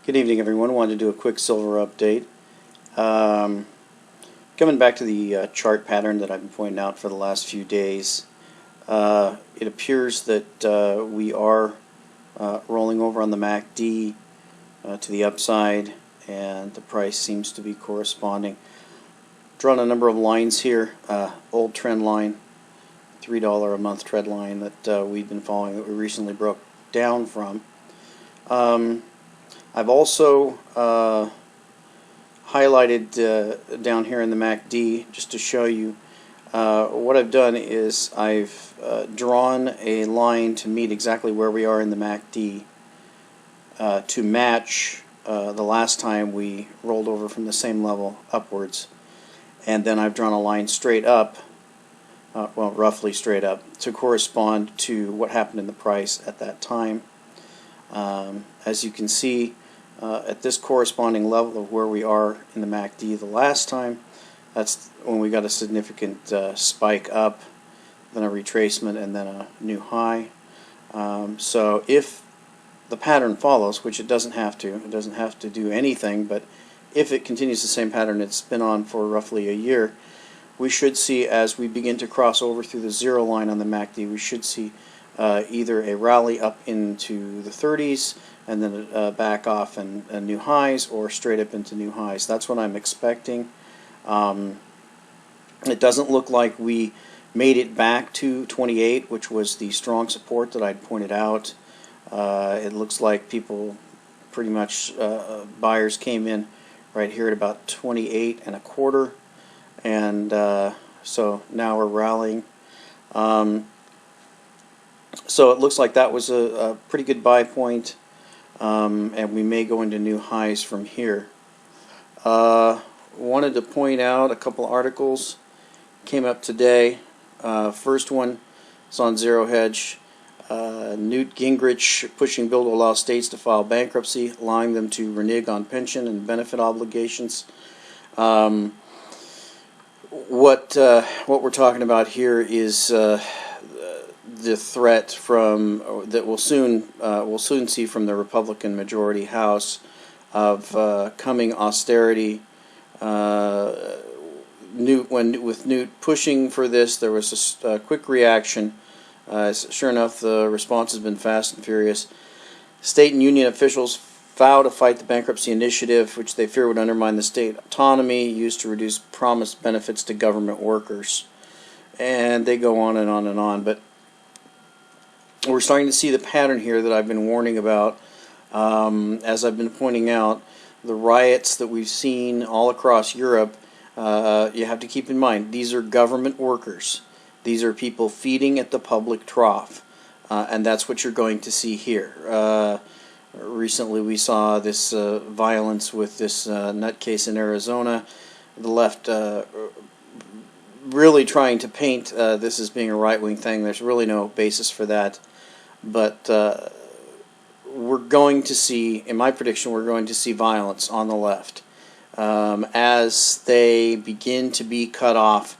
Good evening, everyone. Wanted to do a quick silver update. Coming back to the chart pattern that I've been pointing out for the last few days, it appears that we are rolling over on the MACD to the upside, and the price seems to be corresponding. Drawn a number of lines here. Old trend line, $3 a month trend line that we've been following, that we recently broke down from. I've also highlighted down here in the MACD, just to show you what I've done is I've drawn a line to meet exactly where we are in the MACD to match the last time we rolled over from the same level upwards, and then I've drawn a line straight up, well, roughly straight up, to correspond to what happened in the price at that time. As you can see, at this corresponding level of where we are in the MACD the last time, that's when we got a significant spike up, then a retracement, and then a new high. So if the pattern follows, which it doesn't have to do anything, but if it continues the same pattern it's been on for roughly a year, we should see, as we begin to cross over through the zero line on the MACD, we should see either a rally up into the 30s and then back off and new highs, or straight up into new highs. That's what I'm expecting. It doesn't look like we made it back to 28, which was the strong support that I'd pointed out. It looks like people pretty much, buyers came in right here at about 28 and a quarter, and so now we're rallying. So it looks like that was a pretty good buy point, and we may go into new highs from here. Wanted to point out a couple articles came up today. First one is on Zero Hedge. Newt Gingrich pushing bill to allow states to file bankruptcy, allowing them to renege on pension and benefit obligations. What we're talking about here is the threat from that we'll soon see from the Republican majority House of coming austerity. With Newt pushing for this, there was a quick reaction. Sure enough, the response has been fast and furious. State and union officials vow to fight the bankruptcy initiative, which they fear would undermine the state autonomy used to reduce promised benefits to government workers. And they go on and on and on. But we're starting to see the pattern here that I've been warning about. As I've been pointing out, the riots that we've seen all across Europe, you have to keep in mind, these are government workers. These are people feeding at the public trough, and that's what you're going to see here. Recently we saw this violence with this nutcase in Arizona. The left really trying to paint this as being a right-wing thing. There's really no basis for that. But we're going to see, in my prediction, we're going to see violence on the left. As they begin to be cut off,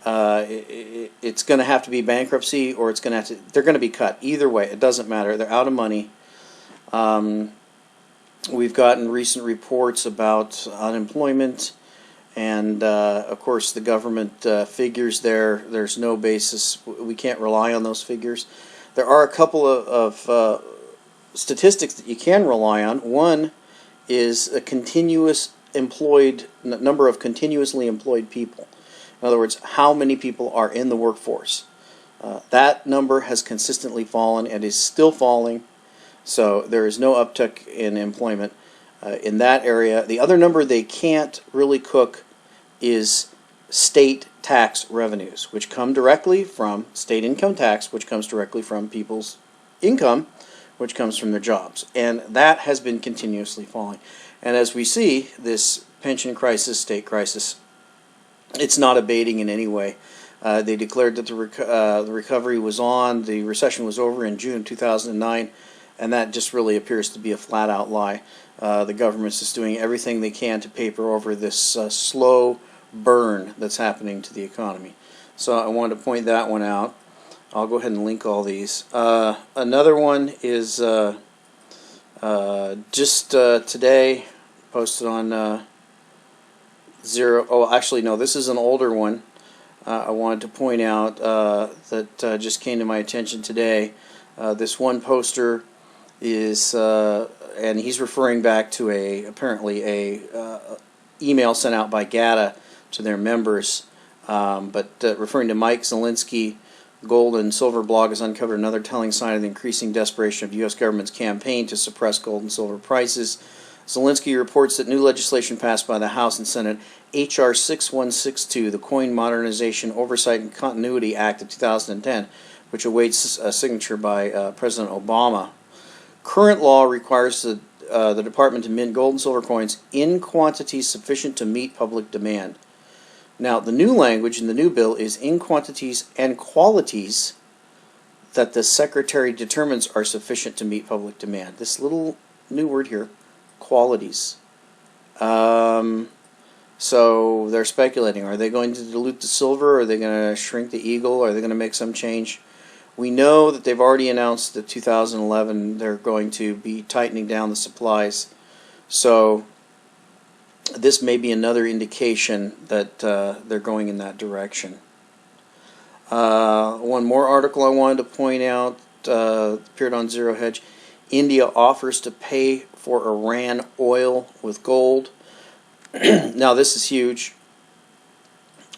it's going to have to be bankruptcy, or they're going to be cut. Either way, it doesn't matter. They're out of money. We've gotten recent reports about unemployment, and of course the government figures there's no basis. We can't rely on those figures. There are a couple of statistics that you can rely on. One is a number of continuously employed people. In other words, how many people are in the workforce. That number has consistently fallen and is still falling, so there is no uptick in employment in that area. The other number they can't really cook is state tax revenues, which come directly from state income tax, which comes directly from people's income, which comes from their jobs. And that has been continuously falling. And as we see, this pension crisis, state crisis, it's not abating in any way. They declared that the recovery was on, the recession was over in June 2009, and that just really appears to be a flat-out lie. The government's just doing everything they can to paper over this slow burn that's happening to the economy. So I wanted to point that one out. I'll go ahead and link all these. Another one is Just today, posted on Zero. Oh, actually, no, this is an older one. I wanted to point out that just came to my attention today. This one poster is, and he's referring back to apparently a email sent out by GATA to their members, but referring to Mike Zielinski. Gold and silver blog has uncovered another telling sign of the increasing desperation of the U.S. government's campaign to suppress gold and silver prices. Zielinski reports that new legislation passed by the House and Senate, H.R. 6162, the Coin Modernization Oversight and Continuity Act of 2010, which awaits a signature by President Obama. Current law requires the Department to mint gold and silver coins in quantities sufficient to meet public demand. Now, the new language in the new bill is in quantities and qualities that the Secretary determines are sufficient to meet public demand. This little new word here, qualities. So they're speculating. Are they going to dilute the silver? Are they going to shrink the eagle? Are they going to make some change? We know that they've already announced that 2011 they're going to be tightening down the supplies. So this may be another indication that they're going in that direction. One more article I wanted to point out appeared on Zero Hedge. India offers to pay for Iran oil with gold. Now this is huge.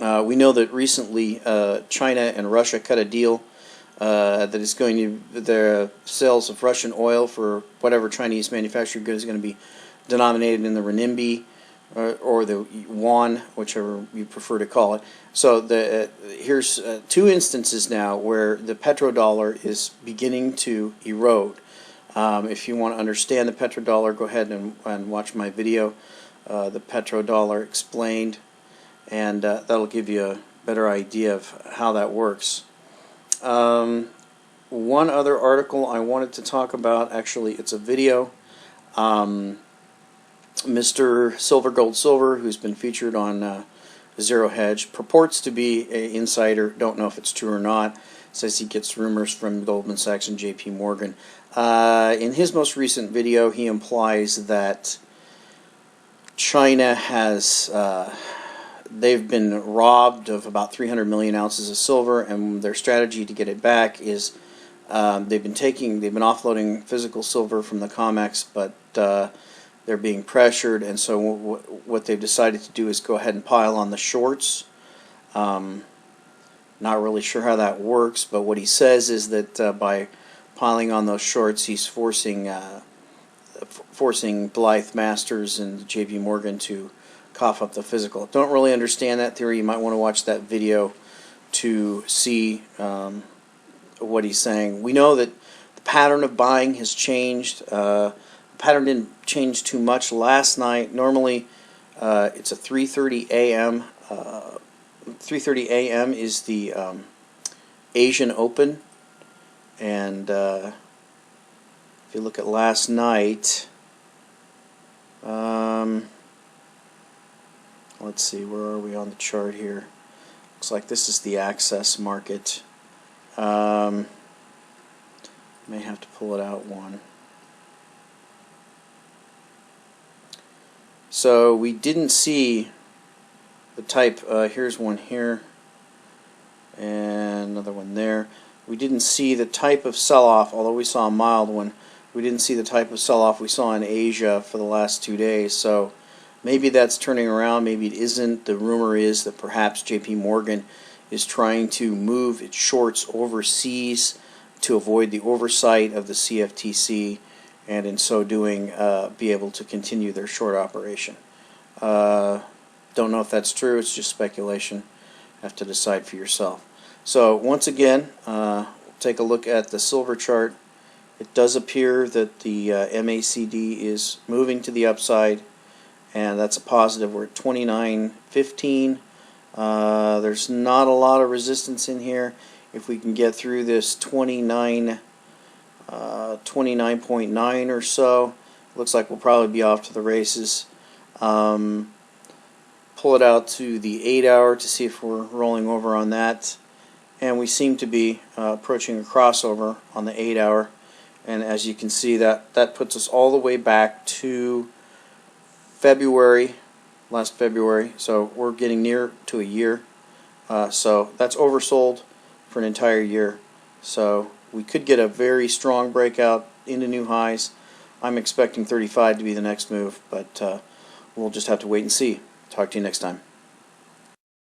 We know that recently China and Russia cut a deal that is going to, the sales of Russian oil for whatever Chinese manufactured goods is going to be denominated in the renminbi or the yuan, whichever you prefer to call it. So here's two instances now where the petrodollar is beginning to erode. If you want to understand the petrodollar, go ahead and watch my video, the petrodollar explained, and that'll give you a better idea of how that works. One other article I wanted to talk about, actually it's a video. Mr. Silver Gold Silver, who's been featured on Zero Hedge, purports to be an insider. Don't know if it's true or not. Says he gets rumors from Goldman Sachs and J.P. Morgan. In his most recent video, he implies that China has they've been robbed of about 300 million ounces of silver, and their strategy to get it back is they've been offloading physical silver from the COMEX, but they're being pressured, and so what they've decided to do is go ahead and pile on the shorts. Not really sure how that works, but what he says is that by piling on those shorts, he's forcing Blythe Masters and J.P. Morgan to cough up the physical. Don't really understand that theory. You might want to watch that video to see what he's saying. We know that the pattern of buying has changed. The pattern didn't change too much last night. Normally, it's a 3:30 a.m. 3:30 a.m. is the Asian Open, and if you look at last night, let's see, where are we on the chart here? Looks like this is the access market. May have to pull it out one. So we didn't see the type, here's one here, and another one there. We didn't see the type of sell-off, although we saw a mild one. We didn't see the type of sell-off we saw in Asia for the last 2 days. So maybe that's turning around, maybe it isn't. The rumor is that perhaps J.P. Morgan is trying to move its shorts overseas to avoid the oversight of the CFTC, and in so doing be able to continue their short operation. Don't know if that's true, it's just speculation. Have to decide for yourself. So once again, take a look at the silver chart. It does appear that the MACD is moving to the upside, and that's a positive. We're at 29.15. There's not a lot of resistance in here. If we can get through this 29.9 or so, looks like we'll probably be off to the races. Pull it out to the 8 hour to see if we're rolling over on that, and we seem to be approaching a crossover on the 8 hour, And as you can see, that puts us all the way back to February, last February. So we're getting near to a year. So that's oversold for an entire year. So we could get a very strong breakout into new highs. I'm expecting 35 to be the next move, but we'll just have to wait and see. Talk to you next time.